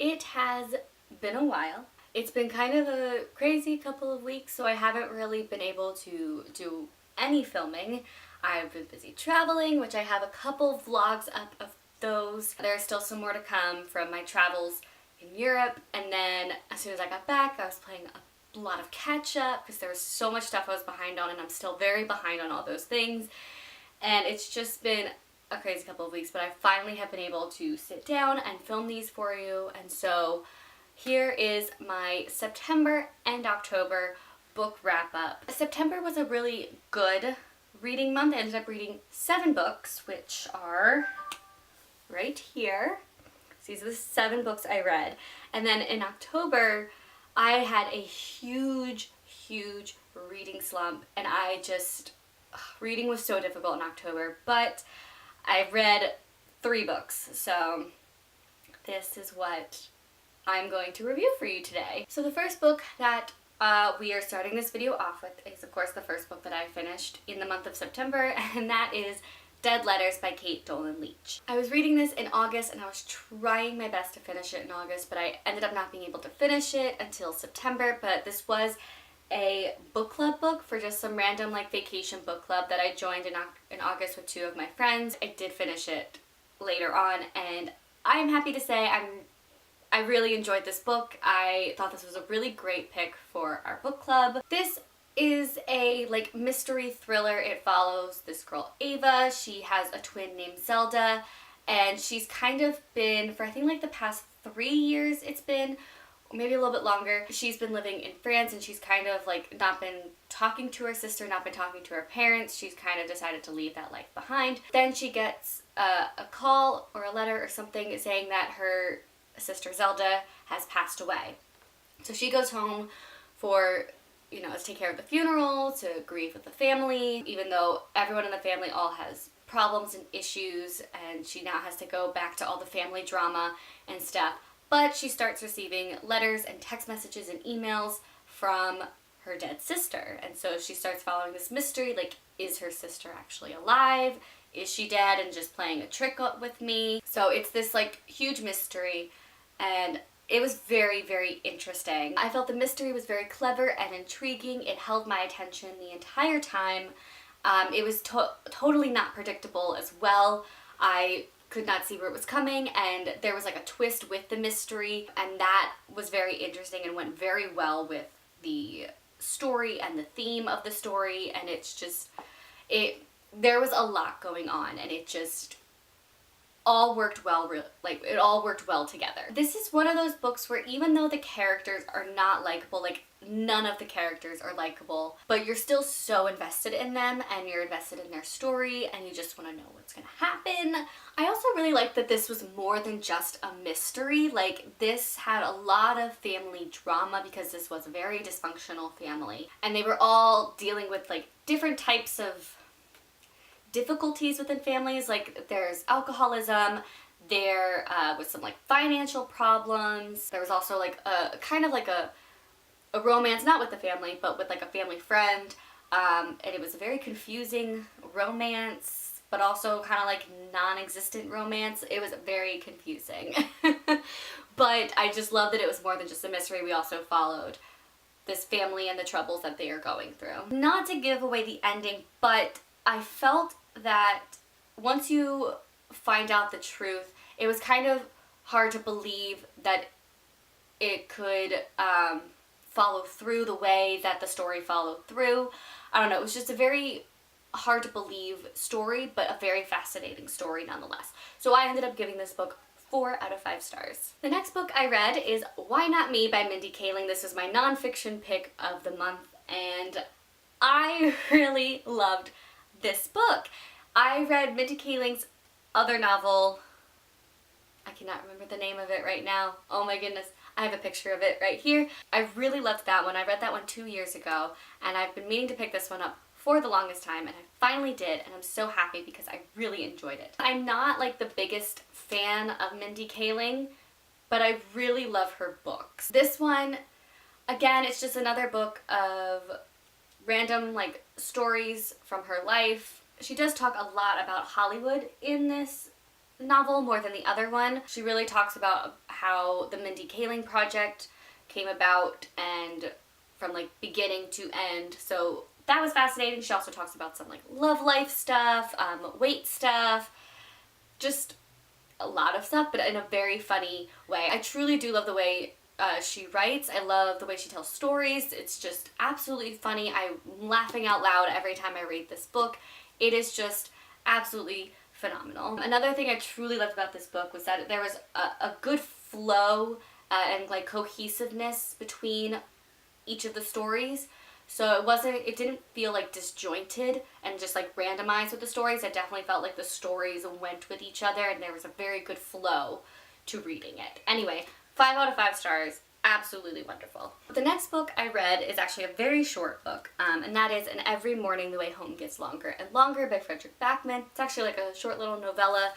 It has been a while. It's been kind of a crazy couple of weeks, so I haven't really been able to do any filming. I've been busy traveling, which I have a couple vlogs up of those. There's still some more to come from my travels in Europe, and then as soon as I got back, I was playing a lot of catch up because there was so much stuff I was behind on, and I'm still very behind on all those things. And it's just been a crazy couple of weeks, but I finally have been able to sit down and film these for you. And so here is my September and October book wrap up. September was a really good reading month. I ended up reading 7 books, which are right here. So these are the 7 books I read. And then in October, I had a huge reading slump, and reading was so difficult in October, but I read 3 books, so this is what I'm going to review for you today. So the first book that we are starting this video off with is, of course, the first book that I finished in the month of September, and that is Dead Letters by Kate Dolan Leitch. I was reading this in August, and I was trying my best to finish it in August, but I ended up not being able to finish it until September. But this was a book club book for just some random vacation book club that I joined in August with 2 of my friends. I did finish it later on, and I'm happy to say I really enjoyed this book. I thought this was a really great pick for our book club. This is a mystery thriller. It follows this girl Ava. She has a twin named Zelda, and she's kind of been, for I think the past 3 years it's been, or maybe a little bit longer, she's been living in France, and she's kind of not been talking to her sister, not been talking to her parents. She's kind of decided to leave that life behind. Then she gets a call or a letter or something saying that her sister Zelda has passed away. So she goes home for to take care of the funeral, to grieve with the family, even though everyone in the family all has problems and issues, and she now has to go back to all the family drama and stuff. But she starts receiving letters and text messages and emails from her dead sister, and so she starts following this mystery, is her sister actually alive? Is she dead and just playing a trick with me? So it's this huge mystery, and it was very interesting. I felt the mystery was very clever and intriguing. It held my attention the entire time. It was totally not predictable as well. I could not see where it was coming, and there was a twist with the mystery, and that was very interesting and went very well with the story and the theme of the story. And it's just, there was a lot going on, and it just all worked well, it all worked well together. This is one of those books where even though the characters are not likable, none of the characters are likable, but you're still so invested in them, and you're invested in their story, and you just want to know what's gonna happen. I also really liked that this was more than just a mystery. This had a lot of family drama because this was a very dysfunctional family, and they were all dealing with different types of difficulties within families. There's alcoholism, there was some financial problems, there was also a kind of a romance, not with the family, but with a family friend, and it was a very confusing romance, but also kind of non-existent romance. It was very confusing. But I just love that it was more than just a mystery. We also followed this family and the troubles that they are going through. Not to give away the ending, but I felt that once you find out the truth, it was kind of hard to believe that it could follow through the way that the story followed through. I don't know, it was just a very hard to believe story, but a very fascinating story nonetheless. So I ended up giving this book 4 out of 5 stars. The next book I read is Why Not Me by Mindy Kaling. This is my nonfiction pick of the month, and I really loved this book. I read Mindy Kaling's other novel. I cannot remember the name of it right now. Oh my goodness. I have a picture of it right here. I really loved that one. I read that one 2 years ago, and I've been meaning to pick this one up for the longest time, and I finally did, and I'm so happy because I really enjoyed it. I'm not the biggest fan of Mindy Kaling, but I really love her books. This one, again, it's just another book of random stories from her life. She does talk a lot about Hollywood in this novel more than the other one. She really talks about how the Mindy Kaling project came about and from like beginning to end. So that was fascinating. She also talks about some like love life stuff, weight stuff, just a lot of stuff, but in a very funny way. I truly do love the way she writes. I love the way she tells stories. It's just absolutely funny. I'm laughing out loud every time I read this book. It is just absolutely phenomenal. Another thing I truly loved about this book was that there was a good flow and like cohesiveness between each of the stories. So it didn't feel like disjointed and just like randomized with the stories. It definitely felt like the stories went with each other and there was a very good flow to reading it. Anyway, 5 out of 5 stars. Absolutely wonderful. The next book I read is actually a very short book, and that is And Every Morning the Way Home Gets Longer and Longer by Fredrik Backman. It's actually like a short little novella.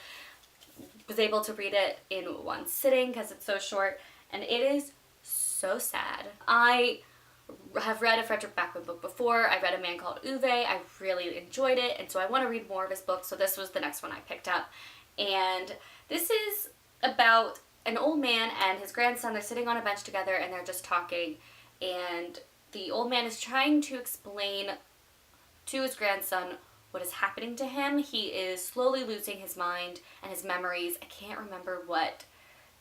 Was able to read it in one sitting because it's so short, and it is so sad. I have read a Fredrik Backman book before. I read A Man Called Uwe. I really enjoyed it, and so I want to read more of his books, so this was the next one I picked up. And this is about an old man and his grandson. They're sitting on a bench together and they're just talking, and the old man is trying to explain to his grandson what is happening to him. He is slowly losing his mind and his memories. I can't remember what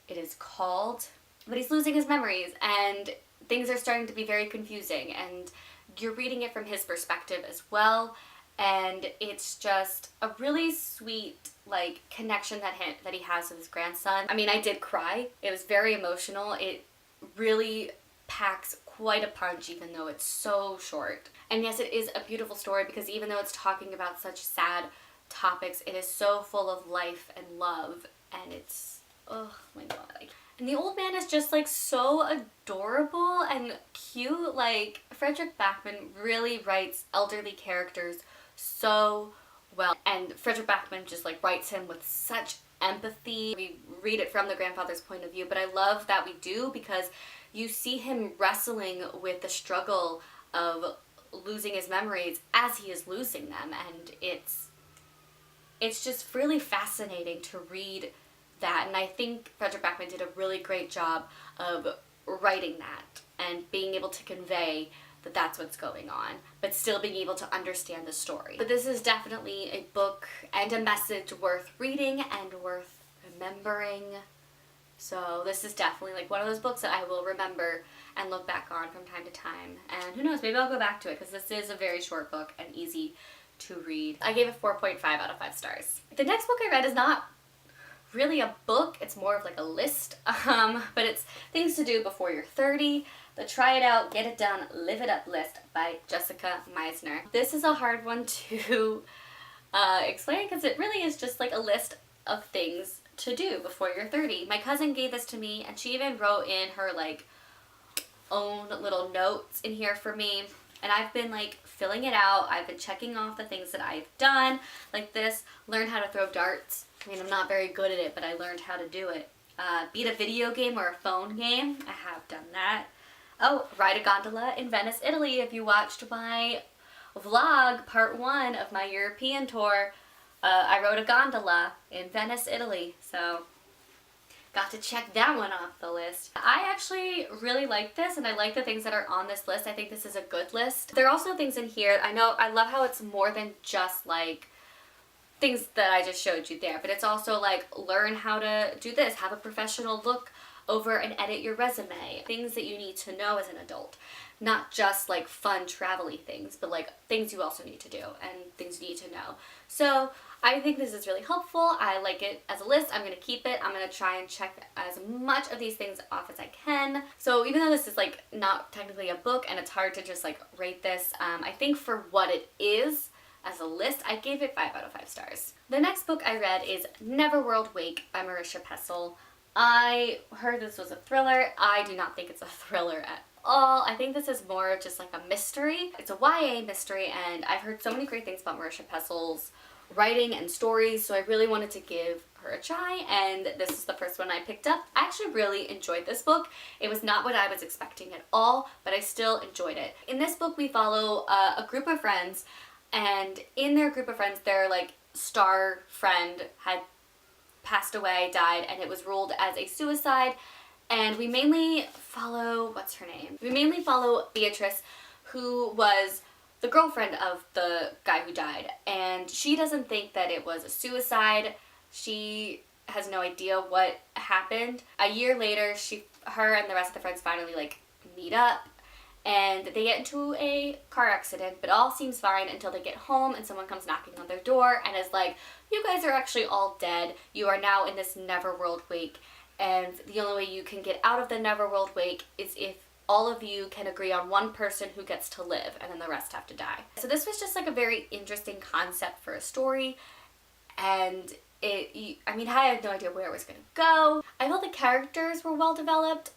it is called, but he's losing his memories and things are starting to be very confusing, and you're reading it from his perspective as well, and it's just a really sweet like connection that he has with his grandson. I mean, I did cry. It was very emotional. It really packs quite a punch even though it's so short. And yes, it is a beautiful story because even though it's talking about such sad topics, it is so full of life and love, and it's, oh my god. And the old man is just like so adorable and cute. Like, Fredrik Backman really writes elderly characters so well, and Fredrik Backman just like writes him with such empathy. We read it from the grandfather's point of view, but I love that we do because you see him wrestling with the struggle of losing his memories as he is losing them, and it's just really fascinating to read that, and I think Fredrik Backman did a really great job of writing that and being able to convey that that's what's going on, but still being able to understand the story. But this is definitely a book and a message worth reading and worth remembering. So this is definitely like one of those books that I will remember and look back on from time to time. And who knows, maybe I'll go back to it because this is a very short book and easy to read. I gave it 4.5 out of 5 stars. The next book I read is not really a book, it's more of like a list, but it's Things to Do Before You're 30. The Try It Out, Get It Done, Live It Up list by Jessica Meisner. This is a hard one to explain because it really is just like a list of things to do before you're 30. My cousin gave this to me and she even wrote in her like own little notes in here for me, and I've been like filling it out. I've been checking off the things that I've done, like this, learn how to throw darts. I mean, I'm not very good at it, but I learned how to do it. Beat a video game or a phone game. I have done that. Oh, ride a gondola in Venice, Italy. If you watched my vlog, part 1 of my European tour, I rode a gondola in Venice, Italy. So, got to check that one off the list. I actually really like this, and I like the things that are on this list. I think this is a good list. There are also things in here, I love how it's more than just like things that I just showed you there, but it's also like learn how to do this, have a professional look over and edit your resume, things that you need to know as an adult, not just like fun travel-y things, but like things you also need to do and things you need to know. So I think this is really helpful. I like it as a list. I'm going to keep it. I'm going to try and check as much of these things off as I can. So even though this is like not technically a book and it's hard to just like rate this, I think for what it is as a list, I gave it 5 out of 5 stars. The next book I read is Neverworld Wake by Marisha Pessl. I heard this was a thriller. I do not think it's a thriller at all. I think this is more just like a mystery. It's a YA mystery, and I've heard so many great things about Marisha Pessl's writing and stories, so I really wanted to give her a try, and this is the first one I picked up. I actually really enjoyed this book. It was not what I was expecting at all, but I still enjoyed it. In this book, we follow a group of friends, and in their group of friends, their like star friend had passed away, died, and it was ruled as a suicide. And we mainly follow, what's her name? We mainly follow Beatrice, who was the girlfriend of the guy who died. And she doesn't think that it was a suicide. She has no idea what happened. A year later, her and the rest of the friends finally like meet up and they get into a car accident, but all seems fine until they get home and someone comes knocking on their door and is like, you guys are actually all dead. You are now in this Neverworld wake, and the only way you can get out of the Neverworld wake is if all of you can agree on one person who gets to live, and then the rest have to die. So this was just like a very interesting concept for a story, and I had no idea where it was going to go. I thought the characters were well developed.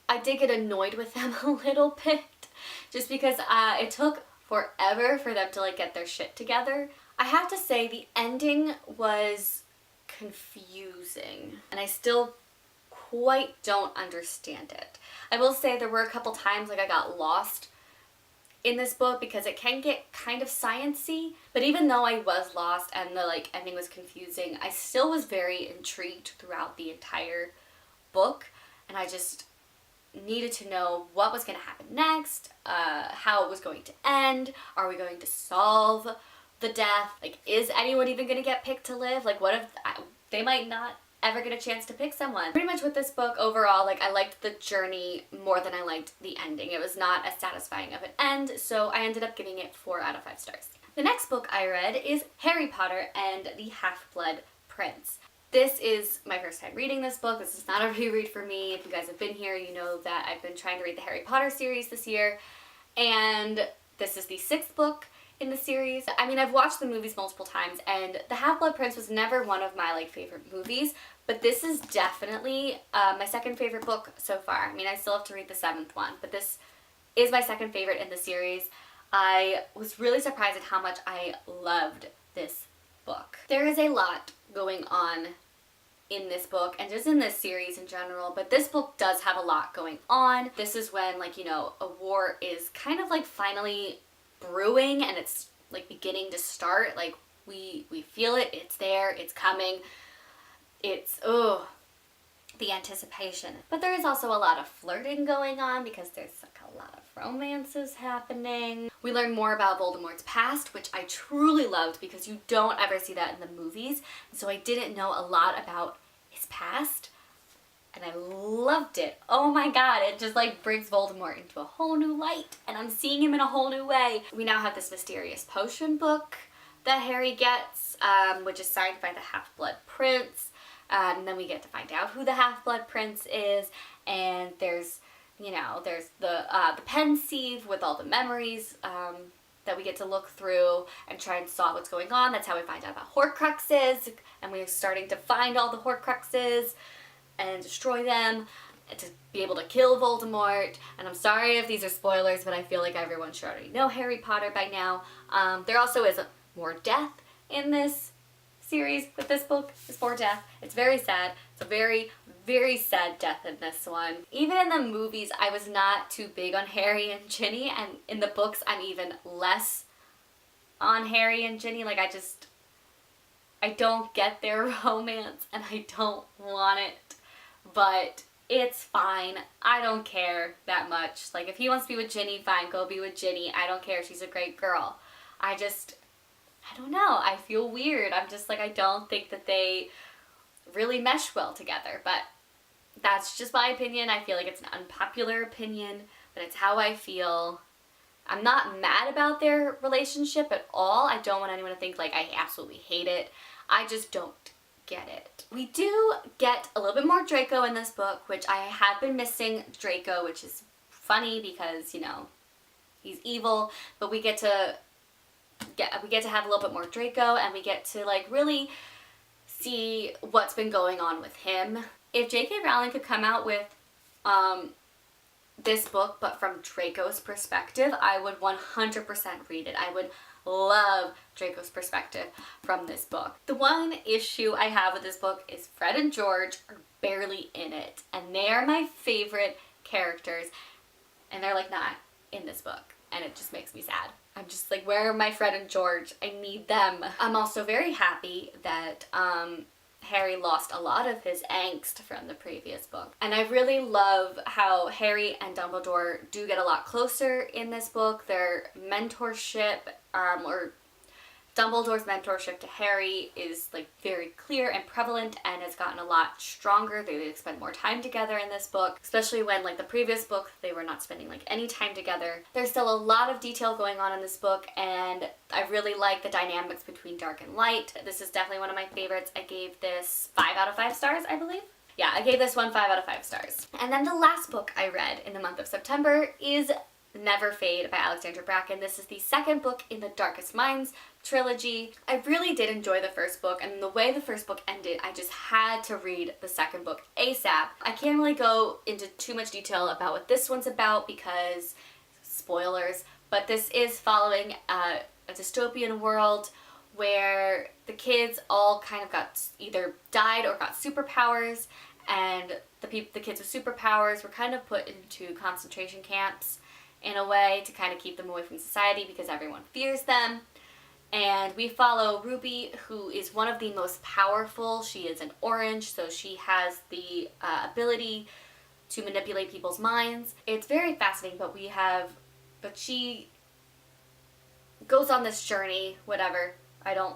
I did get annoyed with them a little bit, just because it took forever for them to like get their shit together. I have to say the ending was confusing, and I still quite don't understand it. I will say there were a couple times like I got lost in this book because it can get kind of sciencey, but even though I was lost and the like ending was confusing, I still was very intrigued throughout the entire book, and I just needed to know what was going to happen next, how it was going to end, are we going to solve the death, like is anyone even going to get picked to live, like what if they might not ever get a chance to pick someone. Pretty much with this book overall, like I liked the journey more than I liked the ending. It was not as satisfying of an end, so I ended up giving it 4 out of 5 stars. The next book I read is Harry Potter and the Half-Blood Prince. This is my first time reading this book. This is not a reread for me. If you guys have been here, you know that I've been trying to read the Harry Potter series this year, and this is the 6th book in the series. I mean, I've watched the movies multiple times, and The Half-Blood Prince was never one of my like favorite movies, but this is definitely my second favorite book so far. I mean, I still have to read the 7th one, but this is my second favorite in the series. I was really surprised at how much I loved this book. There is a lot going on in this book and just in this series in general, but this book does have a lot going on. This is when, like, you know, a war is kind of like finally brewing and it's like beginning to start. Like we feel it, it's there, it's coming. It's the anticipation. But there is also a lot of flirting going on because there's like a lot of romances happening. We learn more about Voldemort's past, which I truly loved because you don't ever see that in the movies. So I didn't know a lot about his past, and I loved it. Oh my god, it just like brings Voldemort into a whole new light, and I'm seeing him in a whole new way. We now have this mysterious potion book that Harry gets, which is signed by the Half-Blood Prince. And then we get to find out who the Half-Blood Prince is, and there's, you know, there's the Pensieve with all the memories that we get to look through and try and solve what's going on. That's how we find out about Horcruxes, and we're starting to find all the Horcruxes and destroy them to be able to kill Voldemort. And I'm sorry if these are spoilers, but I feel like everyone should already know Harry Potter by now. There also is more death in this series with this book. There's more death. It's very sad. It's a very, very sad death in this one. Even in the movies, I was not too big on Harry and Ginny, and in the books, I'm even less on Harry and Ginny. Like, I don't get their romance, and I don't want it, but it's fine. I don't care that much. Like, if he wants to be with Ginny, fine, go be with Ginny. I don't care. She's a great girl. I don't know. I feel weird. I'm just like, I don't think that they really mesh well together, but that's just my opinion. I feel like it's an unpopular opinion, but it's how I feel. I'm not mad about their relationship at all. I don't want anyone to think like I absolutely hate it. I just don't get it. We do get a little bit more Draco in this book, which I have been missing Draco, which is funny because, you know, he's evil, but we get to have a little bit more Draco, and we get to like really see what's been going on with him. If J.K. Rowling could come out with this book but from Draco's perspective, I would 100% read it. I would love Draco's perspective from this book. The one issue I have with this book is Fred and George are barely in it, and they are my favorite characters, and they're like not in this book, and it just makes me sad. I'm just like, where are my Fred and George? I need them. I'm also very happy that Harry lost a lot of his angst from the previous book. And I really love how Harry and Dumbledore do get a lot closer in this book. Their mentorship, or Dumbledore's mentorship to Harry is like very clear and prevalent and has gotten a lot stronger. They spend more time together in this book, especially when like the previous book they were not spending like any time together. There's still a lot of detail going on in this book, and I really like the dynamics between dark and light. This is definitely one of my favorites. I gave this 5 out of 5 stars, I believe. Yeah, I gave this one 5 out of 5 stars. And then the last book I read in the month of September is Never Fade by Alexandra Bracken. This is the second book in the Darkest Minds trilogy. I really did enjoy the first book, and the way the first book ended, I just had to read the second book ASAP. I can't really go into too much detail about what this one's about because spoilers, but this is following a dystopian world where the kids all kind of got either died or got superpowers, and the kids with superpowers were kind of put into concentration camps in a way to kind of keep them away from society because everyone fears them. And we follow Ruby, who is one of the most powerful. She is an orange, so she has the ability to manipulate people's minds. It's very fascinating, but she goes on this journey, whatever. I don't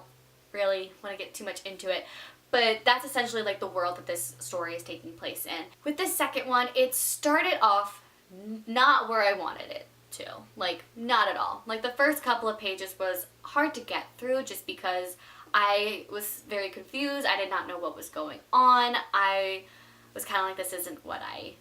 really want to get too much into it. But that's essentially like the world that this story is taking place in. With this second one, it started off not where I wanted it to. Like, not at all. Like, the first couple of pages was hard to get through just because I was very confused. I did not know what was going on. I was kind of like, this isn't what I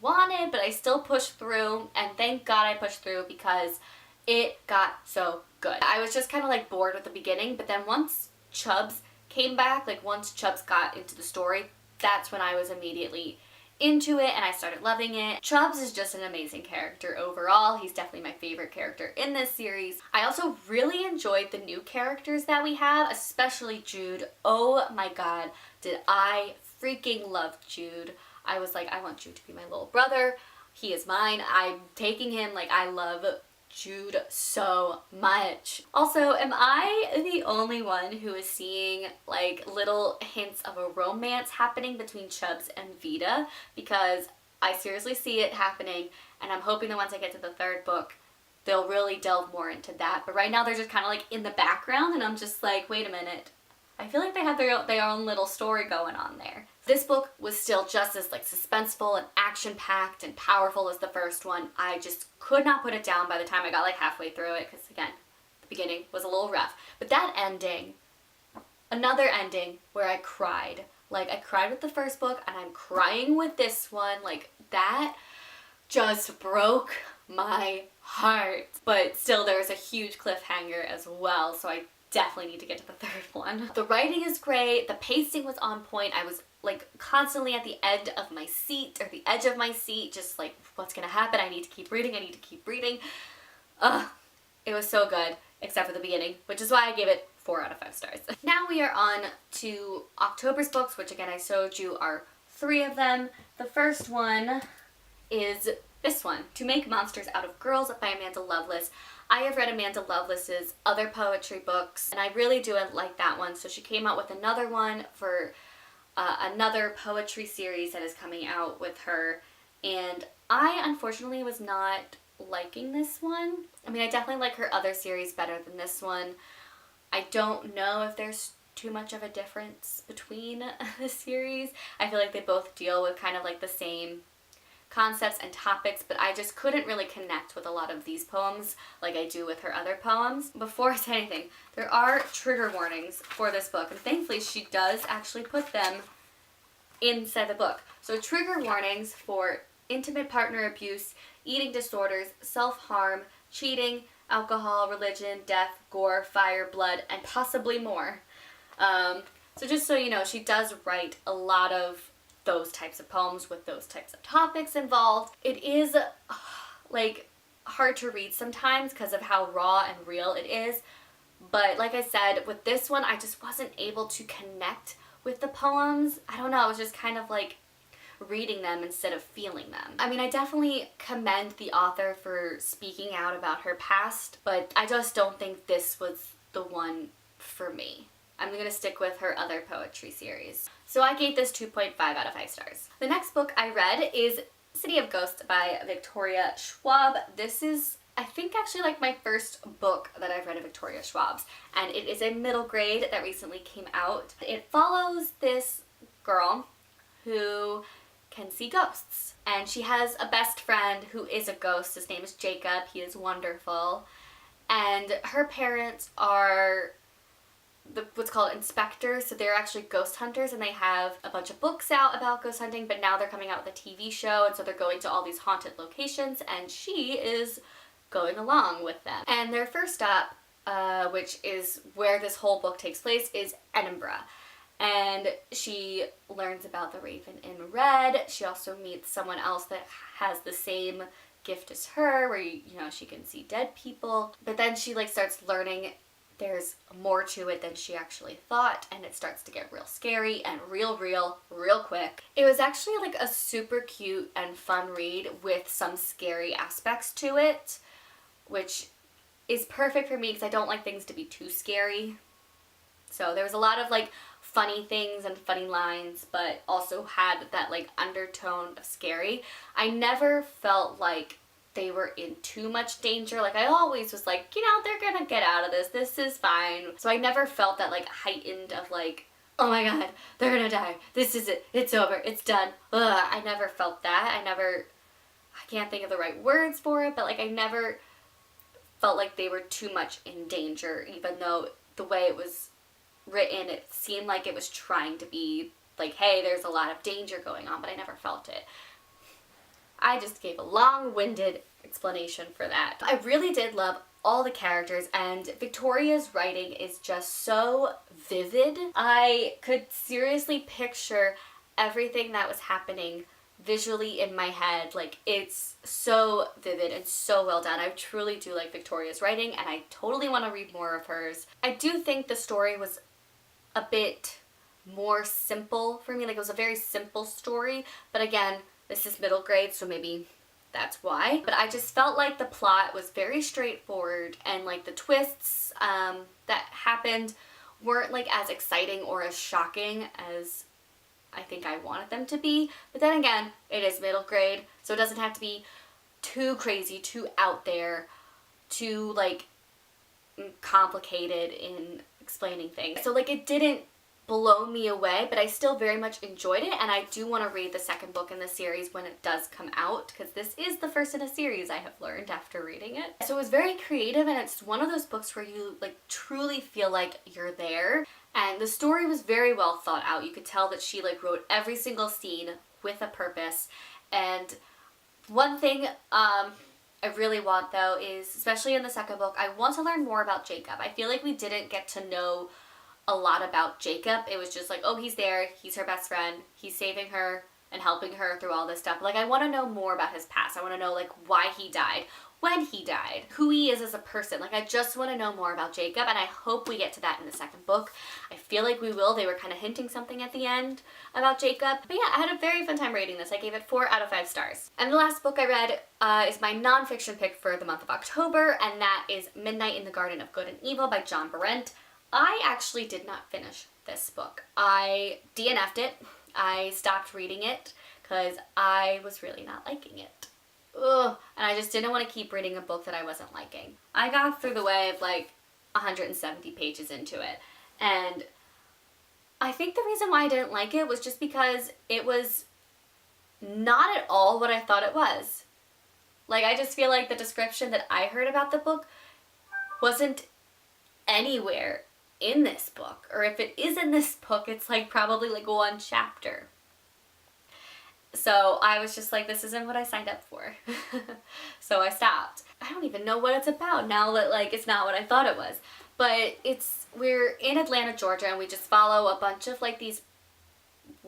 wanted, but I still pushed through, and thank God I pushed through because it got so good. I was just kind of like bored with the beginning, but then once Chubbs came back, like once Chubbs got into the story, that's when I was immediately into it and I started loving it. Chubbs is just an amazing character overall. He's definitely my favorite character in this series. I also really enjoyed the new characters that we have, especially Jude. Oh my god, did I freaking love Jude. I was like, I want Jude to be my little brother. He is mine. I'm taking him. Like, I love Jude so much. Also, am I the only one who is seeing like little hints of a romance happening between Chubbs and Vita? Because I seriously see it happening, and I'm hoping that once I get to the third book, they'll really delve more into that. But right now they're just kind of like in the background, and I'm just like, wait a minute. I feel like they have their own little story going on there. This book was still just as like suspenseful and action-packed and powerful as the first one. I just could not put it down by the time I got like halfway through it because, again, the beginning was a little rough. But that ending, another ending where I cried. Like, I cried with the first book and I'm crying with this one. Like, that just broke my heart. But still, there was a huge cliffhanger as well, so I definitely need to get to the third one. The writing is great. The pacing was on point. I was like constantly at the edge of my seat, just like, what's gonna happen? I need to keep reading. Ugh, it was so good, except for the beginning, which is why I gave it 4 out of 5 stars. Now we are on to October's books, which again I showed you are 3 of them. The first one is this one, To Make Monsters Out of Girls by Amanda Lovelace. I have read Amanda Lovelace's other poetry books, and I really do like that one. So she came out with another one for another poetry series that is coming out with her, and I unfortunately was not liking this one. I mean, I definitely like her other series better than this one. I don't know if there's too much of a difference between the series. I feel like they both deal with kind of like the same concepts and topics, but I just couldn't really connect with a lot of these poems like I do with her other poems. Before I say anything, there are trigger warnings for this book, and thankfully she does actually put them inside the book. So trigger warnings for intimate partner abuse, eating disorders, self-harm, cheating, alcohol, religion, death, gore, fire, blood, and possibly more. So just so you know, she does write a lot of those types of poems with those types of topics involved. It is like hard to read sometimes because of how raw and real it is, but like I said, with this one I just wasn't able to connect with the poems. I don't know, I was just kind of like reading them instead of feeling them. I mean, I definitely commend the author for speaking out about her past, but I just don't think this was the one for me. I'm gonna stick with her other poetry series. So I gave this 2.5 out of 5 stars. The next book I read is City of Ghosts by Victoria Schwab. This is, I think, actually like my first book that I've read of Victoria Schwab's, and it is a middle grade that recently came out. It follows this girl who can see ghosts, and she has a best friend who is a ghost. His name is Jacob. He is wonderful, and her parents are what's called inspectors, so they're actually ghost hunters, and they have a bunch of books out about ghost hunting, but now they're coming out with a TV show, and so they're going to all these haunted locations, and she is going along with them. And their first stop, which is where this whole book takes place, is Edinburgh. And she learns about the Raven in Red. She also meets someone else that has the same gift as her, where she can see dead people. But then she starts learning there's more to it than she actually thought, and it starts to get real scary and real quick. It was actually a super cute and fun read with some scary aspects to it, which is perfect for me because I don't like things to be too scary. So there was a lot of funny things and funny lines, but also had that undertone of scary. I never felt like they were in too much danger. I always was they're gonna get out of this. This is fine. So I never felt that heightened of oh my god, they're gonna die. This is it. It's over. It's done. Ugh. I never felt that. I can't think of the right words for it, but I never felt like they were too much in danger, even though the way it was written, it seemed like it was trying to be hey, there's a lot of danger going on, but I never felt it. I just gave a long-winded explanation for that. I really did love all the characters, and Victoria's writing is just so vivid. I could seriously picture everything that was happening visually in my head. It's so vivid and so well done. I truly do like Victoria's writing, and I totally want to read more of hers. I do think the story was a bit more simple for me. It was a very simple story, but again, this is middle grade, so maybe that's why. But I just felt like the plot was very straightforward, and the twists that happened weren't as exciting or as shocking as I think I wanted them to be. But then again, it is middle grade, so it doesn't have to be too crazy, too out there, too complicated in explaining things. So it didn't blow me away, but I still very much enjoyed it, and I do want to read the second book in the series when it does come out, because this is the first in a series, I have learned after reading it. So it was very creative, and it's one of those books where you truly feel like you're there, and the story was very well thought out. You could tell that she wrote every single scene with a purpose. And one thing I really want, though, is, especially in the second book, I want to learn more about Jacob. I feel like we didn't get to know a lot about Jacob. It was just oh, he's there, he's her best friend, he's saving her and helping her through all this stuff. I want to know more about his past. I want to know why he died, when he died, who he is as a person. I just want to know more about Jacob, and I hope we get to that in the second book. I feel like we will. They were kind of hinting something at the end about Jacob. But yeah, I had a very fun time reading this. I gave it 4 out of 5 stars. And the last book I read is my nonfiction pick for the month of October, and that is Midnight in the Garden of Good and Evil by John Berendt. I actually did not finish this book. I DNF'd it. I stopped reading it because I was really not liking it. Ugh. And I just didn't want to keep reading a book that I wasn't liking. I got through the way of 170 pages into it, and I think the reason why I didn't like it was just because it was not at all what I thought it was. I just feel like the description that I heard about the book wasn't anywhere in this book, or if it is in this book, it's probably one chapter. So I was just this isn't what I signed up for. So I stopped. I don't even know what it's about now that it's not what I thought it was. But we're in Atlanta, Georgia, and we just follow a bunch of these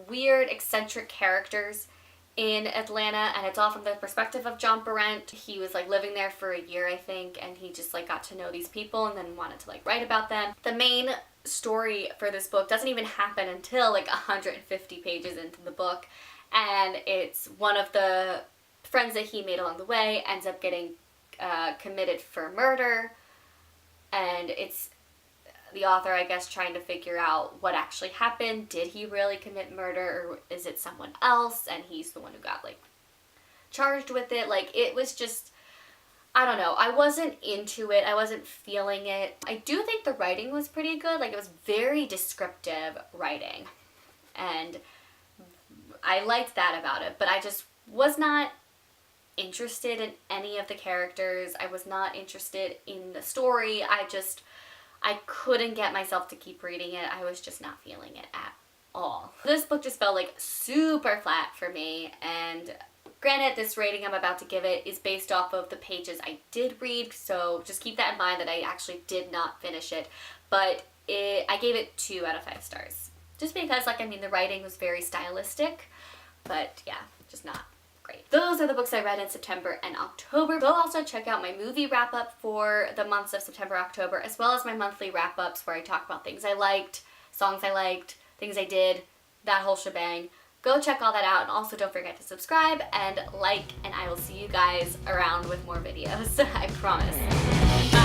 weird, eccentric characters in Atlanta, and it's all from the perspective of John Berendt. He was living there for a year, I think, and he just got to know these people and then wanted to write about them. The main story for this book doesn't even happen until 150 pages into the book, and it's one of the friends that he made along the way ends up getting committed for murder, and it's the author, I guess, trying to figure out what actually happened. Did he really commit murder, or is it someone else and he's the one who got, like, charged with it? Like, it was just, I don't know. I wasn't into it. I wasn't feeling it. I do think the writing was pretty good. Like, it was very descriptive writing. And I liked that about it. But I just was not interested in any of the characters. I was not interested in the story. I couldn't get myself to keep reading it. I was just not feeling it at all. This book just felt like super flat for me, and granted, this rating I'm about to give it is based off of the pages I did read, so just keep that in mind that I actually did not finish it, but I gave it 2 out of 5 stars. Just because, like, I mean, the writing was very stylistic, but yeah, just not great. Those are the books I read in September and October. Go also check out my movie wrap-up for the months of September, October, as well as my monthly wrap-ups where I talk about things I liked, songs I liked, things I did, that whole shebang. Go check all that out, and also don't forget to subscribe and like, and I will see you guys around with more videos. I promise.